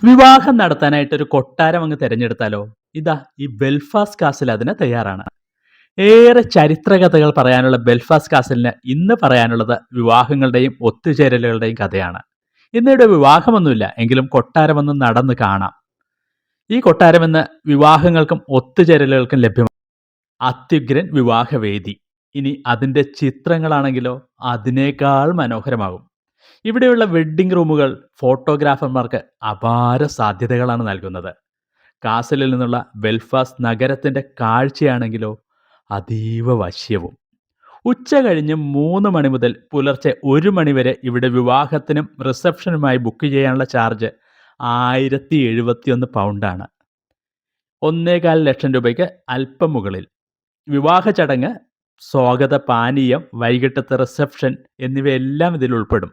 വിവാഹം നടത്താനായിട്ട് ഒരു കൊട്ടാരം അങ്ങ് തിരഞ്ഞെടുത്താലോ? ഇതാ ഈ ബെൽഫാസ്റ്റ് കാസിൽ അതിന് തയ്യാറാണ്. ഏറെ ചരിത്രകഥകൾ പറയാനുള്ള ബെൽഫാസ്റ്റ് കാസലിന് ഇന്ന് പറയാനുള്ളത് വിവാഹങ്ങളുടെയും ഒത്തുചേരലുകളുടെയും കഥയാണ്. ഇന്നിവിടെ വിവാഹമൊന്നുമില്ല, എങ്കിലും കൊട്ടാരമൊന്ന് നടന്ന് കാണാം. ഈ കൊട്ടാരം ഇന്ന് വിവാഹങ്ങൾക്കും ഒത്തുചേരലുകൾക്കും ലഭ്യമാണ്. അത്യുഗ്രൻ വിവാഹവേദി. ഇനി അതിൻ്റെ ചിത്രങ്ങളാണെങ്കിലോ അതിനേക്കാൾ മനോഹരമാകും. ഇവിടെയുള്ള വെഡ്ഡിംഗ് റൂമുകൾ ഫോട്ടോഗ്രാഫർമാർക്ക് അപാര സാധ്യതകളാണ് നൽകുന്നത്. കാസലിൽ നിന്നുള്ള ബെൽഫാസ്റ്റ് നഗരത്തിൻ്റെ കാഴ്ചയാണെങ്കിലോ അതീവ വശ്യവും. ഉച്ച കഴിഞ്ഞ് 3 മണി മുതൽ പുലർച്ചെ 1 മണി വരെ ഇവിടെ വിവാഹത്തിനും റിസപ്ഷനുമായി ബുക്ക് ചെയ്യാനുള്ള ചാർജ് 1071 പൗണ്ടാണ്. 1,4 ലക്ഷം രൂപയ്ക്ക് അല്പം മുകളിൽ. വിവാഹ ചടങ്ങ്, സ്വാഗത പാനീയം, വൈകിട്ടത്തെ റിസപ്ഷൻ എന്നിവയെല്ലാം ഇതിൽ ഉൾപ്പെടും.